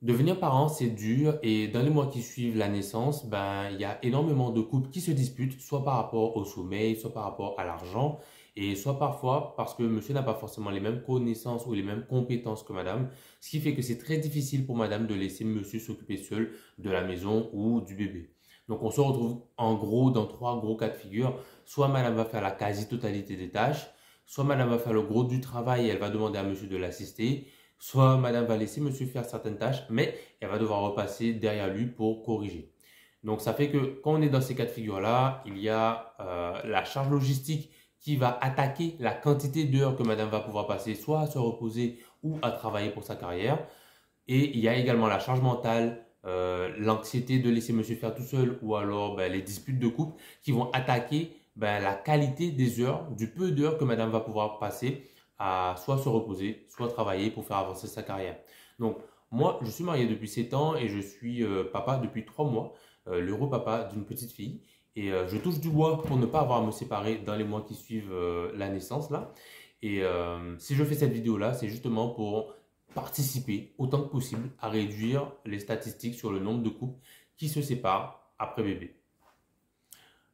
Devenir parent, c'est dur et dans les mois qui suivent la naissance, il y a énormément de couples qui se disputent, soit par rapport au sommeil, soit par rapport à l'argent, et soit parfois parce que monsieur n'a pas forcément les mêmes connaissances ou les mêmes compétences que madame, ce qui fait que c'est très difficile pour madame de laisser monsieur s'occuper seul de la maison ou du bébé. Donc on se retrouve en gros dans trois gros cas de figure. Soit madame va faire la quasi-totalité des tâches, soit madame va faire le gros du travail et elle va demander à monsieur de l'assister, soit madame va laisser monsieur faire certaines tâches, mais elle va devoir repasser derrière lui pour corriger. Donc ça fait que quand on est dans ces cas de figure-là, il y a la charge logistique qui va attaquer la quantité d'heures que madame va pouvoir passer, soit à se reposer ou à travailler pour sa carrière. Et il y a également la charge mentale, l'anxiété de laisser monsieur faire tout seul ou alors les disputes de couple qui vont attaquer la qualité des heures, du peu d'heures que madame va pouvoir passer à soit se reposer, soit travailler pour faire avancer sa carrière. Donc, moi, je suis marié depuis 7 ans et je suis papa depuis 3 mois, l'heureux papa d'une petite fille. Et je touche du bois pour ne pas avoir à me séparer dans les mois qui suivent la naissance là. Et si je fais cette vidéo là, c'est justement pour participer autant que possible à réduire les statistiques sur le nombre de couples qui se séparent après bébé.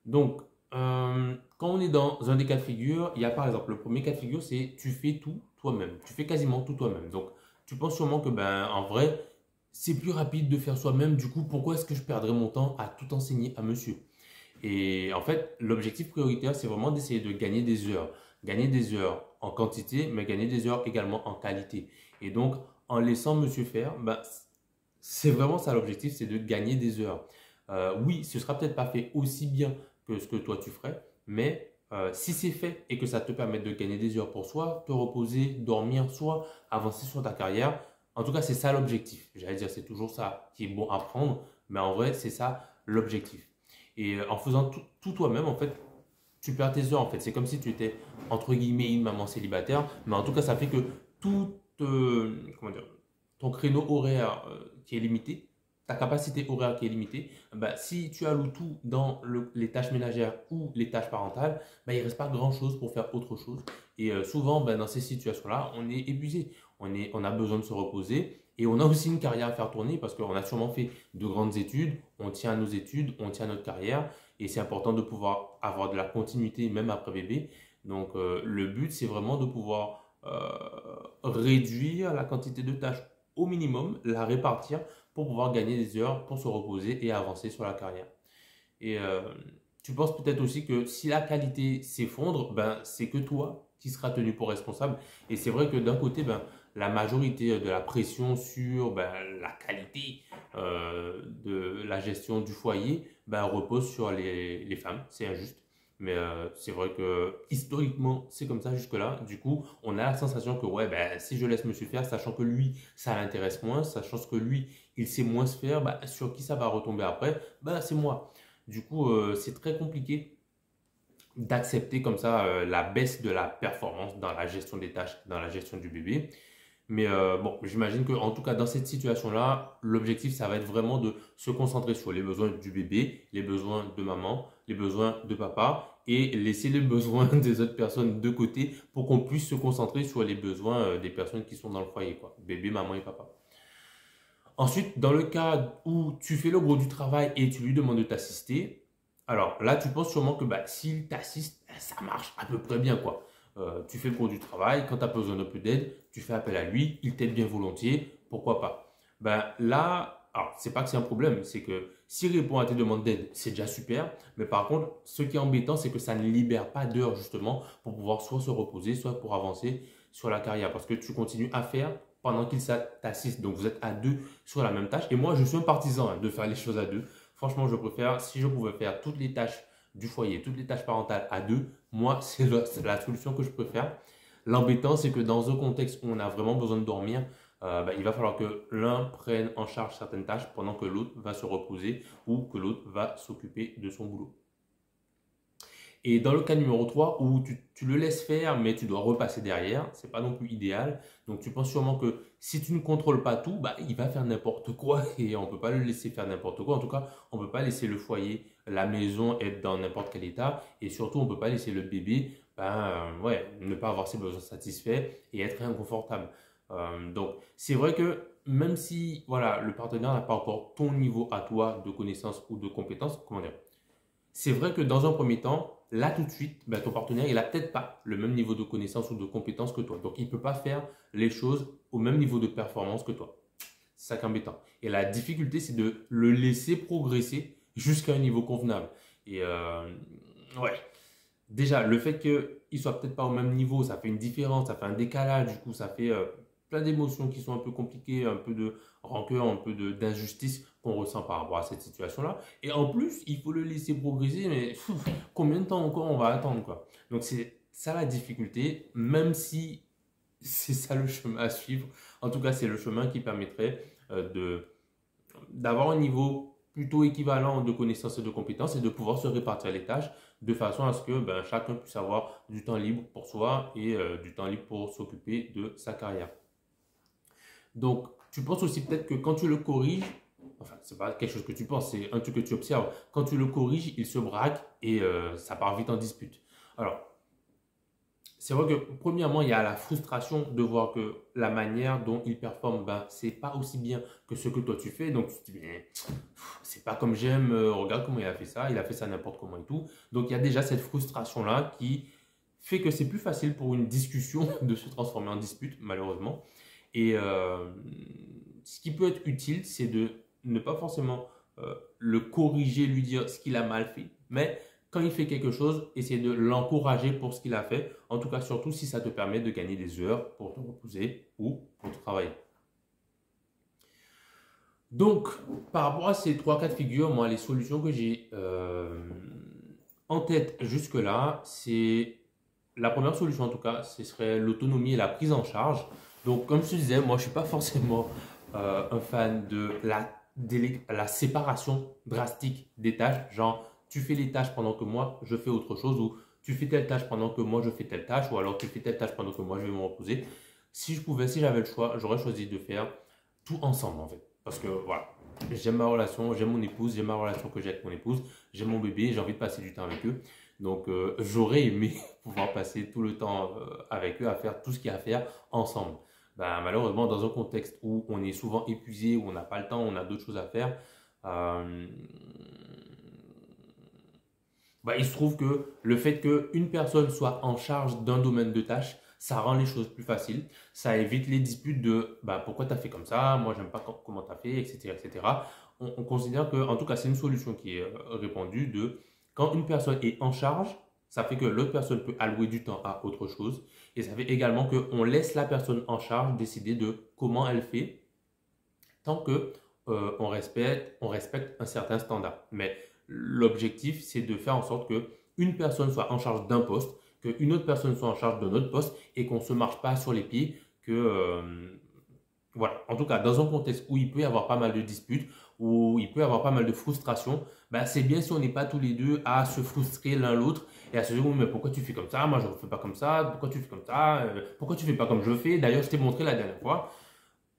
Donc, quand on est dans un des cas de figure, il y a par exemple le premier cas de figure, c'est tu fais tout toi-même. Tu fais quasiment tout toi-même. Donc, tu penses sûrement que en vrai, c'est plus rapide de faire soi-même. Du coup, pourquoi est-ce que je perdrais mon temps à tout enseigner à monsieur? Et en fait, l'objectif prioritaire, c'est vraiment d'essayer de gagner des heures. Gagner des heures en quantité, mais gagner des heures également en qualité. Et donc, en laissant monsieur faire, c'est vraiment ça l'objectif, c'est de gagner des heures. Oui, ce sera peut-être pas fait aussi bien que ce que toi tu ferais, mais si c'est fait et que ça te permet de gagner des heures pour soi, te reposer, dormir, soit avancer sur ta carrière, en tout cas, c'est ça l'objectif. J'allais dire, c'est toujours ça qui est bon à prendre, mais en vrai, c'est ça l'objectif. Et en faisant tout toi-même, en fait, tu perds tes heures. En fait, c'est comme si tu étais entre guillemets une maman célibataire, mais en tout cas, ça fait que tout, comment dire, ton créneau horaire qui est limité, ta capacité horaire qui est limitée, si tu alloues tout dans les tâches ménagères ou les tâches parentales, il ne reste pas grand-chose pour faire autre chose. Et souvent, dans ces situations-là, on est épuisé, on a besoin de se reposer et on a aussi une carrière à faire tourner parce qu'on a sûrement fait de grandes études, on tient à nos études, on tient à notre carrière et c'est important de pouvoir avoir de la continuité même après bébé. Donc, le but, c'est vraiment de pouvoir réduire la quantité de tâches au minimum, la répartir pour pouvoir gagner des heures pour se reposer et avancer sur la carrière. Et tu penses peut-être aussi que si la qualité s'effondre, c'est que toi qui seras tenu pour responsable. Et c'est vrai que d'un côté, la majorité de la pression sur la qualité de la gestion du foyer repose sur les femmes. C'est injuste. Mais c'est vrai que historiquement, c'est comme ça jusque-là. Du coup, on a la sensation que ouais, si je laisse monsieur faire, sachant que lui, ça l'intéresse moins, sachant que lui, il sait moins se faire, sur qui ça va retomber après, c'est moi. Du coup, c'est très compliqué d'accepter comme ça la baisse de la performance dans la gestion des tâches, dans la gestion du bébé. Mais bon, j'imagine que en tout cas dans cette situation-là, l'objectif ça va être vraiment de se concentrer sur les besoins du bébé, les besoins de maman, les besoins de papa et laisser les besoins des autres personnes de côté pour qu'on puisse se concentrer sur les besoins des personnes qui sont dans le foyer, quoi, bébé, maman et papa. Ensuite, dans le cas où tu fais le gros du travail et tu lui demandes de t'assister, alors là, tu penses sûrement que s'il t'assiste, ça marche à peu près bien, quoi. Tu fais le gros du travail, quand tu as besoin d'un peu d'aide, tu fais appel à lui, il t'aide bien volontiers, pourquoi pas. Là, alors c'est pas que c'est un problème, c'est que s'il répond à tes demandes d'aide, c'est déjà super, mais par contre, ce qui est embêtant, c'est que ça ne libère pas d'heures justement pour pouvoir soit se reposer, soit pour avancer sur la carrière, parce que tu continues à faire pendant qu'il t'assiste. Donc vous êtes à deux sur la même tâche. Et moi, je suis un partisan de faire les choses à deux. Franchement, je préfère, si je pouvais faire toutes les tâches du foyer, toutes les tâches parentales à deux, moi, c'est la solution que je préfère. L'embêtant, c'est que dans un contexte où on a vraiment besoin de dormir, il va falloir que l'un prenne en charge certaines tâches pendant que l'autre va se reposer ou que l'autre va s'occuper de son boulot. Et dans le cas numéro 3, où tu le laisses faire, mais tu dois repasser derrière, c'est pas non plus idéal. Donc tu penses sûrement que si tu ne contrôles pas tout, il va faire n'importe quoi et on peut pas le laisser faire n'importe quoi. En tout cas, on peut pas laisser le foyer, la maison être dans n'importe quel état et surtout on peut pas laisser le bébé, ne pas avoir ses besoins satisfaits et être inconfortable. Donc c'est vrai que même si voilà, le partenaire n'a pas encore ton niveau à toi de connaissance ou de compétence, comment dire, c'est vrai que dans un premier temps, là tout de suite, ben, ton partenaire, il n'a peut-être pas le même niveau de connaissance ou de compétence que toi. Donc, il ne peut pas faire les choses au même niveau de performance que toi. C'est ça qui est embêtant. Et la difficulté, c'est de le laisser progresser jusqu'à un niveau convenable. Et ouais, déjà, le fait qu'il soit peut-être pas au même niveau, ça fait une différence, ça fait un décalage, du coup, ça fait plein d'émotions qui sont un peu compliquées, un peu de rancœur, un peu d'injustice qu'on ressent par rapport à cette situation-là. Et en plus, il faut le laisser progresser, mais combien de temps encore on va attendre, quoi. Donc, c'est ça la difficulté, même si c'est ça le chemin à suivre. En tout cas, c'est le chemin qui permettrait d'avoir un niveau plutôt équivalent de connaissances et de compétences et de pouvoir se répartir les tâches de façon à ce que ben, chacun puisse avoir du temps libre pour soi et du temps libre pour s'occuper de sa carrière. Donc, tu penses aussi peut-être que quand tu le corriges, enfin, c'est pas quelque chose que tu penses, c'est un truc que tu observes, quand tu le corriges, il se braque et ça part vite en dispute. Alors, c'est vrai que premièrement, il y a la frustration de voir que la manière dont il performe, ben, c'est pas aussi bien que ce que toi tu fais. Donc tu te dis, mais c'est pas comme j'aime, regarde comment il a fait ça n'importe comment et tout. Donc il y a déjà cette frustration-là qui fait que c'est plus facile pour une discussion de se transformer en dispute, malheureusement. Et ce qui peut être utile, c'est de ne pas forcément le corriger, lui dire ce qu'il a mal fait, mais quand il fait quelque chose, essayer de l'encourager pour ce qu'il a fait. En tout cas, surtout si ça te permet de gagner des heures pour te reposer ou pour travailler. Donc, par rapport à ces trois cas de figure, moi, les solutions que j'ai en tête jusque-là, c'est la première solution en tout cas, ce serait l'autonomie et la prise en charge. Donc, comme je te disais, moi, je ne suis pas forcément un fan de la séparation drastique des tâches. Genre, tu fais les tâches pendant que moi, je fais autre chose, ou tu fais telle tâche pendant que moi, je fais telle tâche, ou alors tu fais telle tâche pendant que moi, je vais me reposer. Si je pouvais, si j'avais le choix, j'aurais choisi de faire tout ensemble en fait. Parce que voilà, j'aime ma relation, j'aime mon épouse, j'aime ma relation que j'ai avec mon épouse, j'aime mon bébé, j'ai envie de passer du temps avec eux. Donc j'aurais aimé pouvoir passer tout le temps avec eux à faire tout ce qu'il y a à faire ensemble. Ben, malheureusement, dans un contexte où on est souvent épuisé, où on n'a pas le temps, on a d'autres choses à faire, euh, bah, il se trouve que le fait qu'une personne soit en charge d'un domaine de tâches, ça rend les choses plus faciles. Ça évite les disputes de bah, pourquoi tu as fait comme ça, moi j'aime pas comment tu as fait, etc. etc. On considère que, en tout cas, c'est une solution qui est répandue de quand une personne est en charge, ça fait que l'autre personne peut allouer du temps à autre chose. Et ça fait également qu'on laisse la personne en charge décider de comment elle fait tant que on respecte un certain standard. Mais l'objectif, c'est de faire en sorte que une personne soit en charge d'un poste, qu'une autre personne soit en charge d'un autre poste et qu'on ne se marche pas sur les pieds, que voilà. En tout cas, dans un contexte où il peut y avoir pas mal de disputes, où il peut y avoir pas mal de frustration, ben c'est bien si on n'est pas tous les deux à se frustrer l'un l'autre et à se dire, oui, mais pourquoi tu fais comme ça? Moi, je ne fais pas comme ça. Pourquoi tu fais comme ça? Pourquoi tu fais pas comme je fais? D'ailleurs, je t'ai montré la dernière fois.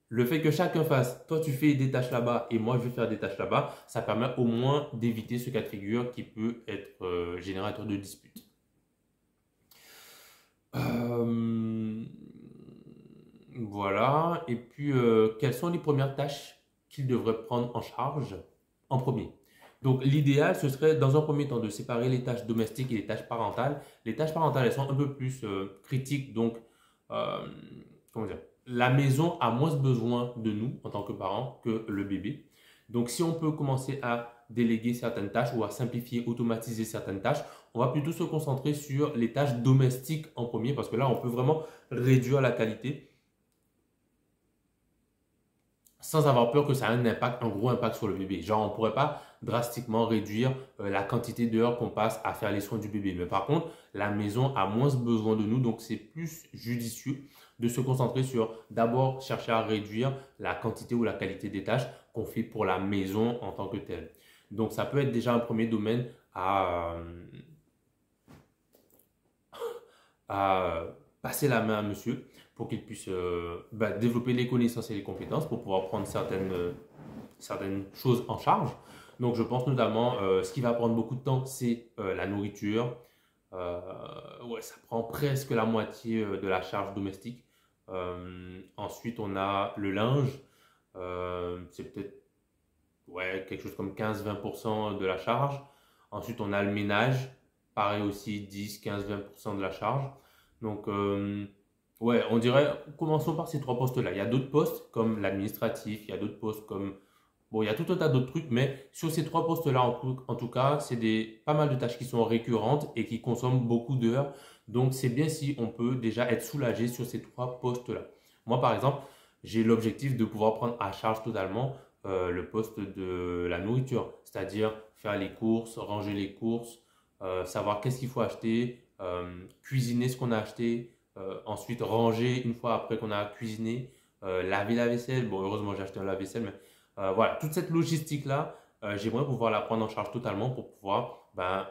Le fait que chacun fasse, toi tu fais des tâches là-bas et moi je vais faire des tâches là-bas, ça permet au moins d'éviter ce cas de figure qui peut être générateur de disputes. Euh, voilà. Et puis, quelles sont les premières tâches qu'il devrait prendre en charge en premier? Donc, l'idéal, ce serait dans un premier temps de séparer les tâches domestiques et les tâches parentales. Les tâches parentales, elles sont un peu plus critiques, donc, euh, comment dire, la maison a moins besoin de nous en tant que parents que le bébé. Donc, si on peut commencer à déléguer certaines tâches ou à simplifier, automatiser certaines tâches, on va plutôt se concentrer sur les tâches domestiques en premier parce que là, on peut vraiment réduire la qualité sans avoir peur que ça ait un impact, un gros impact sur le bébé. Genre, on ne pourrait pas drastiquement réduire la quantité d'heures qu'on passe à faire les soins du bébé. Mais par contre, la maison a moins besoin de nous, donc c'est plus judicieux de se concentrer sur d'abord chercher à réduire la quantité ou la qualité des tâches qu'on fait pour la maison en tant que telle. Donc, ça peut être déjà un premier domaine à passer la main à monsieur pour qu'il puisse développer les connaissances et les compétences pour pouvoir prendre certaines choses en charge. Donc, je pense notamment, ce qui va prendre beaucoup de temps, c'est la nourriture. Ouais, ça prend presque la moitié de la charge domestique. Ensuite, on a le linge. C'est peut-être ouais, quelque chose comme 15-20% de la charge. Ensuite, on a le ménage, pareil aussi 10-15-20% de la charge. Donc, ouais, on dirait, commençons par ces trois postes-là. Il y a d'autres postes comme l'administratif, il y a d'autres postes comme bon, il y a tout un tas d'autres trucs, mais sur ces trois postes-là, en tout cas, c'est pas mal de tâches qui sont récurrentes et qui consomment beaucoup d'heures. Donc, c'est bien si on peut déjà être soulagé sur ces trois postes-là. Moi, par exemple, j'ai l'objectif de pouvoir prendre à charge totalement le poste de la nourriture, c'est-à-dire faire les courses, ranger les courses, savoir qu'est-ce qu'il faut acheter, cuisiner ce qu'on a acheté, ensuite ranger une fois après qu'on a cuisiné, laver la vaisselle. Bon, heureusement, j'ai acheté un lave-vaisselle, mais voilà, toute cette logistique-là, j'aimerais pouvoir la prendre en charge totalement pour pouvoir ben,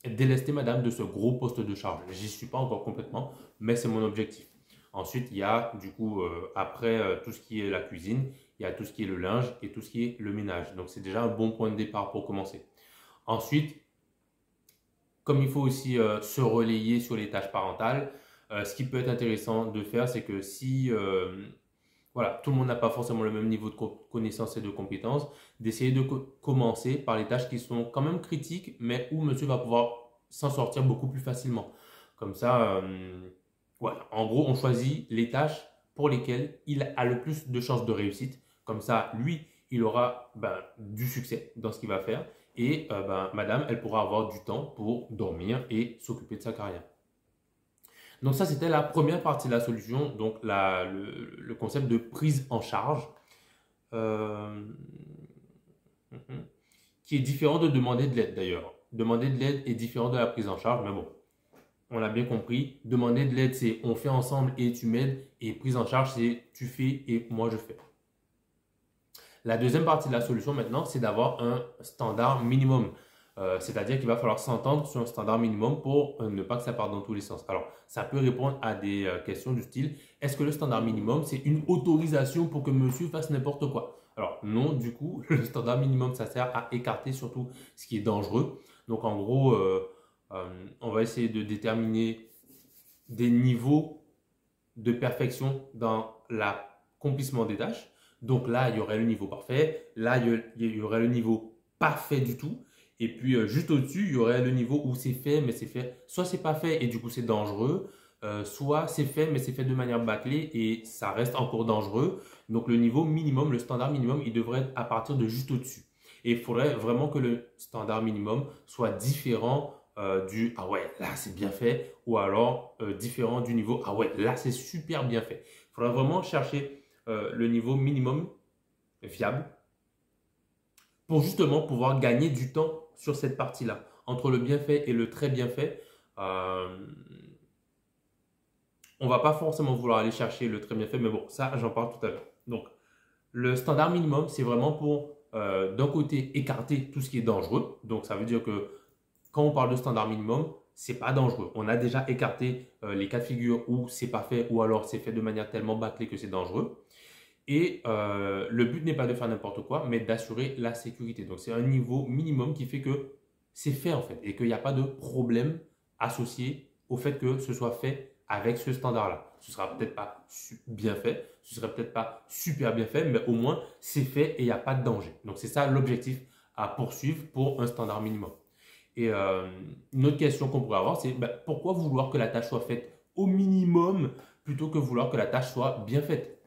délester madame de ce gros poste de charge. J'y suis pas encore complètement, mais c'est mon objectif. Ensuite, il y a du coup, après tout ce qui est la cuisine, il y a tout ce qui est le linge et tout ce qui est le ménage. Donc, c'est déjà un bon point de départ pour commencer. Ensuite, comme il faut aussi se relayer sur les tâches parentales, ce qui peut être intéressant de faire, c'est que si voilà, tout le monde n'a pas forcément le même niveau de connaissance et de compétences, d'essayer de commencer par les tâches qui sont quand même critiques, mais où monsieur va pouvoir s'en sortir beaucoup plus facilement. Comme ça, voilà. En gros, on choisit les tâches pour lesquelles il a le plus de chances de réussite. Comme ça, lui, il aura ben, du succès dans ce qu'il va faire. Et ben, madame, elle pourra avoir du temps pour dormir et s'occuper de sa carrière. Donc ça, c'était la première partie de la solution, donc le concept de prise en charge, euh, qui est différent de demander de l'aide d'ailleurs. Demander de l'aide est différent de la prise en charge, mais bon, on l'a bien compris. Demander de l'aide, c'est on fait ensemble et tu m'aides, et prise en charge, c'est tu fais et moi je fais. La deuxième partie de la solution maintenant, c'est d'avoir un standard minimum. C'est-à-dire qu'il va falloir s'entendre sur un standard minimum pour ne pas que ça parte dans tous les sens. Alors, ça peut répondre à des questions du style, est-ce que le standard minimum, c'est une autorisation pour que monsieur fasse n'importe quoi? Alors, non, du coup, le standard minimum, ça sert à écarter surtout ce qui est dangereux. Donc, en gros, on va essayer de déterminer des niveaux de perfection dans l'accomplissement des tâches. Donc là, il y aurait le niveau parfait. Là, il y aurait le niveau pas fait du tout. Et puis, juste au-dessus, il y aurait le niveau où c'est fait, mais c'est fait. Soit c'est pas fait et du coup, c'est dangereux. Soit c'est fait, mais c'est fait de manière bâclée et ça reste encore dangereux. Donc, le niveau minimum, le standard minimum, il devrait être à partir de juste au-dessus. Et il faudrait vraiment que le standard minimum soit différent du ah ouais, là c'est bien fait, ou alors différent du niveau ah ouais, là c'est super bien fait. Il faudrait vraiment chercher le niveau minimum viable pour justement pouvoir gagner du temps sur cette partie-là. Entre le bien fait et le très bien fait, on va pas forcément vouloir aller chercher le très bien fait, mais bon, ça j'en parle tout à l'heure. Donc, le standard minimum, c'est vraiment pour d'un côté écarter tout ce qui est dangereux. Donc, ça veut dire que quand on parle de standard minimum, c'est pas dangereux. On a déjà écarté les cas de figure où c'est pas fait ou alors c'est fait de manière tellement bâclée que c'est dangereux. Et le but n'est pas de faire n'importe quoi, mais d'assurer la sécurité. Donc c'est un niveau minimum qui fait que c'est fait en fait et qu'il n'y a pas de problème associé au fait que ce soit fait avec ce standard-là. Ce sera peut-être pas bien fait, ce serait peut-être pas super bien fait, mais au moins c'est fait et il n'y a pas de danger. Donc c'est ça l'objectif à poursuivre pour un standard minimum. Et une autre question qu'on pourrait avoir, c'est pourquoi vouloir que la tâche soit faite au minimum plutôt que vouloir que la tâche soit bien faite?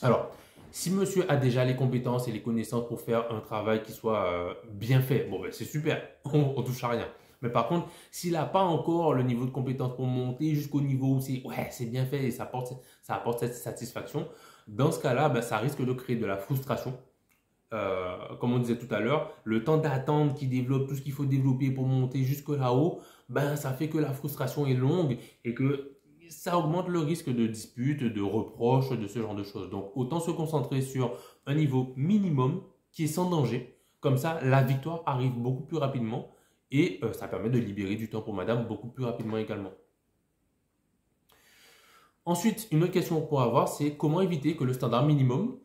Alors, si monsieur a déjà les compétences et les connaissances pour faire un travail qui soit bien fait, bon, ben, c'est super, on touche à rien. Mais par contre, s'il n'a pas encore le niveau de compétence pour monter jusqu'au niveau où c'est ouais, c'est bien fait et ça apporte cette satisfaction, dans ce cas-là, ben, ça risque de créer de la frustration. Comme on disait tout à l'heure, le temps d'attente qui développe tout ce qu'il faut développer pour monter jusque là-haut, ben, ça fait que la frustration est longue et que ça augmente le risque de disputes, de reproches, de ce genre de choses. Donc, autant se concentrer sur un niveau minimum qui est sans danger. Comme ça, la victoire arrive beaucoup plus rapidement et ça permet de libérer du temps pour madame beaucoup plus rapidement également. Ensuite, une autre question qu'on pourrait avoir, c'est comment éviter que le standard minimum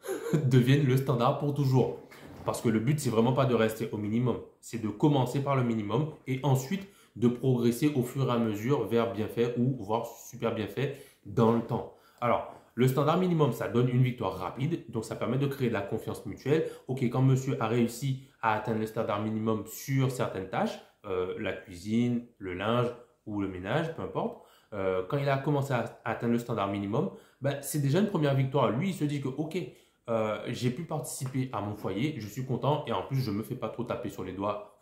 devienne le standard pour toujours. Parce que le but, c'est vraiment pas de rester au minimum, c'est de commencer par le minimum et ensuite de progresser au fur et à mesure vers bien fait ou voire super bien fait dans le temps. Alors, Le standard minimum, ça donne une victoire rapide, donc ça permet de créer de la confiance mutuelle. Ok, quand monsieur a réussi à atteindre le standard minimum sur certaines tâches, la cuisine, le linge ou le ménage, peu importe, quand il a commencé à atteindre le standard minimum, ben, c'est déjà une première victoire. Lui, il se dit que ok, j'ai pu participer à mon foyer, je suis content et en plus, je ne me fais pas trop taper sur les doigts,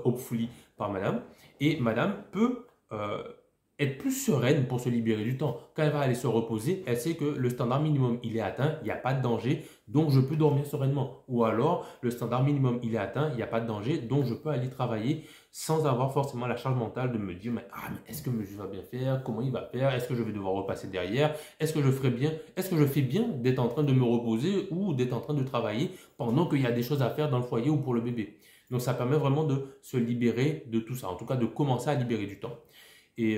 hopefully, par madame. Et madame peut être plus sereine pour se libérer du temps. Quand elle va aller se reposer, elle sait que le standard minimum, il est atteint, il n'y a pas de danger, donc je peux dormir sereinement. Ou alors, le standard minimum, il est atteint, il n'y a pas de danger, donc je peux aller travailler sans avoir forcément la charge mentale de me dire, mais est-ce que monsieur va bien faire? Comment il va faire? Est-ce que je vais devoir repasser derrière? Est-ce que je ferai bien? Est-ce que je fais bien d'être en train de me reposer ou d'être en train de travailler pendant qu'il y a des choses à faire dans le foyer ou pour le bébé? Donc, ça permet vraiment de se libérer de tout ça, en tout cas de commencer à libérer du temps. Et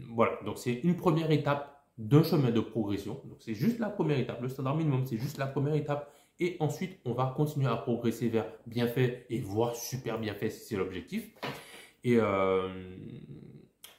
voilà, donc c'est une première étape d'un chemin de progression. Donc c'est juste la première étape, le standard minimum, c'est juste la première étape. Et ensuite, on va continuer à progresser vers bien fait et voire super bien fait si c'est l'objectif. Et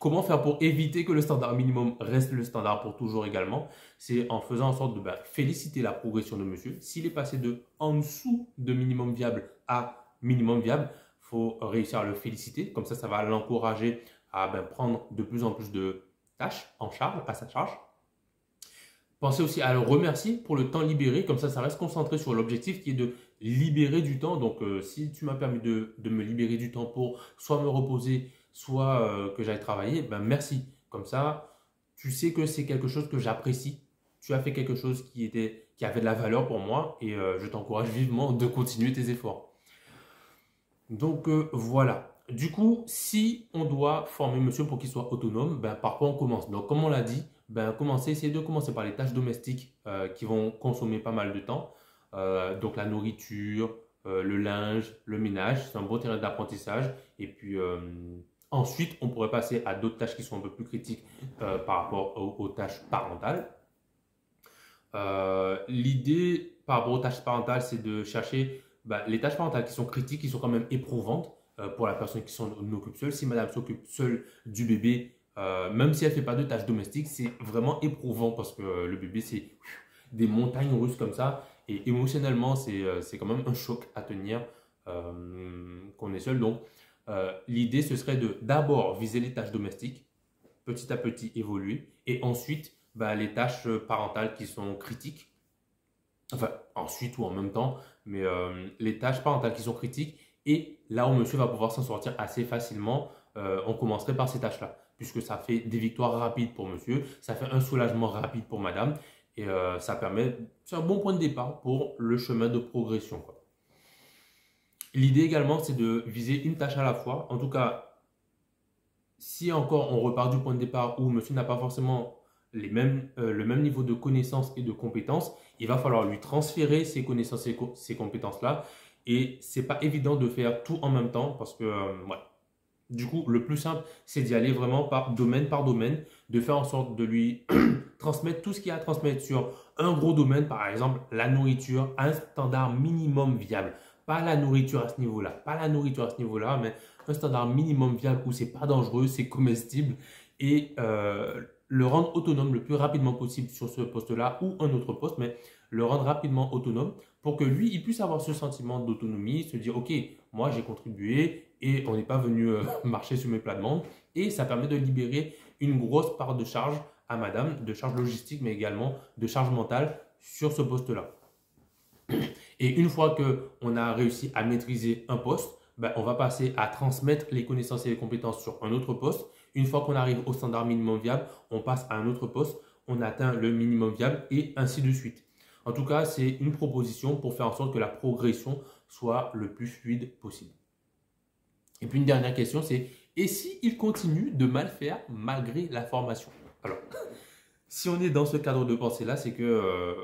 comment faire pour éviter que le standard minimum reste le standard pour toujours également? C'est en faisant en sorte de féliciter la progression de monsieur. S'il est passé de en dessous de minimum viable à minimum viable, il faut réussir à le féliciter. Comme ça va l'encourager à prendre de plus en plus de tâches à sa charge. Pensez aussi à le remercier pour le temps libéré, comme ça reste concentré sur l'objectif qui est de libérer du temps. Donc, si tu m'as permis de me libérer du temps pour soit me reposer, soit que j'aille travailler, merci. Comme ça, tu sais que c'est quelque chose que j'apprécie. Tu as fait quelque chose qui avait de la valeur pour moi et je t'encourage vivement de continuer tes efforts. Donc, voilà. Du coup, si on doit former monsieur pour qu'il soit autonome, par quoi on commence? Donc, comme on l'a dit, essayez de commencer par les tâches domestiques qui vont consommer pas mal de temps. Donc, la nourriture, le linge, le ménage, c'est un bon terrain d'apprentissage. Et puis, ensuite, on pourrait passer à d'autres tâches qui sont un peu plus critiques par rapport aux tâches parentales. L'idée par rapport aux tâches parentales, c'est de chercher les tâches parentales qui sont critiques, qui sont quand même éprouvantes pour la personne qui s'en occupe seule. Si madame s'occupe seule du bébé, même si elle ne fait pas de tâches domestiques, c'est vraiment éprouvant parce que le bébé, c'est des montagnes russes comme ça. Et émotionnellement, c'est quand même un choc à tenir qu'on est seul. Donc, l'idée, ce serait de d'abord viser les tâches domestiques, petit à petit évoluer, et ensuite les tâches parentales qui sont critiques. Enfin, ensuite ou en même temps, mais les tâches parentales qui sont critiques, et là où monsieur va pouvoir s'en sortir assez facilement, on commencerait par ces tâches-là, puisque ça fait des victoires rapides pour monsieur, ça fait un soulagement rapide pour madame, et c'est un bon point de départ pour le chemin de progression, quoi. L'idée également, c'est de viser une tâche à la fois. En tout cas, si encore on repart du point de départ où monsieur n'a pas forcément le même niveau de connaissances et de compétences, il va falloir lui transférer ces connaissances et ces compétences-là. Et ce n'est pas évident de faire tout en même temps parce que, du coup, le plus simple, c'est d'y aller vraiment par domaine, de faire en sorte de lui transmettre tout ce qu'il y a à transmettre sur un gros domaine, par exemple la nourriture, à un standard minimum viable. Pas la nourriture à ce niveau-là, mais un standard minimum viable où c'est pas dangereux, c'est comestible et le rendre autonome le plus rapidement possible sur ce poste-là ou un autre poste, mais le rendre rapidement autonome pour que lui, il puisse avoir ce sentiment d'autonomie, se dire, ok, moi j'ai contribué et on n'est pas venu marcher sur mes plates-bandes. Et ça permet de libérer une grosse part de charge à madame, de charge logistique, mais également de charge mentale sur ce poste-là. Et une fois qu'on a réussi à maîtriser un poste, on va passer à transmettre les connaissances et les compétences sur un autre poste. Une fois qu'on arrive au standard minimum viable, on passe à un autre poste, on atteint le minimum viable et ainsi de suite. En tout cas, c'est une proposition pour faire en sorte que la progression soit le plus fluide possible. Et puis une dernière question, c'est et si il continue de mal faire malgré la formation? Alors, si on est dans ce cadre de pensée-là, c'est que,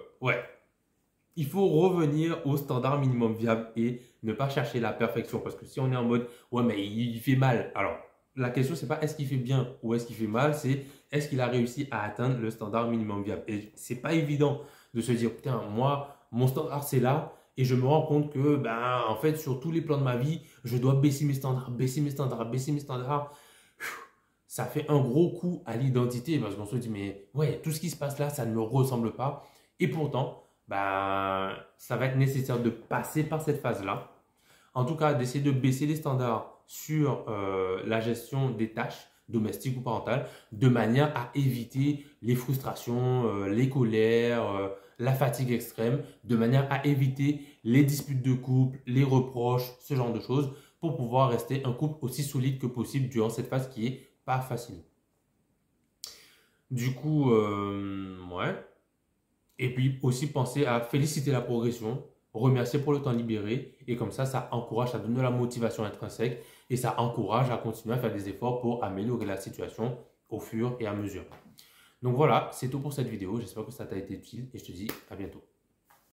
il faut revenir au standard minimum viable et ne pas chercher la perfection. Parce que si on est en mode, ouais, mais il fait mal. Alors, la question, c'est pas est-ce qu'il fait bien ou est-ce qu'il fait mal, c'est est-ce qu'il a réussi à atteindre le standard minimum viable. Et c'est pas évident de se dire, putain, moi, mon standard, c'est là. Et je me rends compte que, en fait, sur tous les plans de ma vie, je dois baisser mes standards. ça fait un gros coup à l'identité parce qu'on se dit, mais ouais, tout ce qui se passe là, ça ne me ressemble pas. Et pourtant, ben, ça va être nécessaire de passer par cette phase-là. En tout cas, d'essayer de baisser les standards sur la gestion des tâches domestiques ou parentales de manière à éviter les frustrations, les colères, la fatigue extrême, de manière à éviter les disputes de couple, les reproches, ce genre de choses pour pouvoir rester un couple aussi solide que possible durant cette phase qui est pas facile. Du coup, ouais. Et puis aussi penser à féliciter la progression, remercier pour le temps libéré. Et comme ça encourage, ça donne de la motivation intrinsèque et ça encourage à continuer à faire des efforts pour améliorer la situation au fur et à mesure. Donc voilà, c'est tout pour cette vidéo. J'espère que ça t'a été utile et je te dis à bientôt.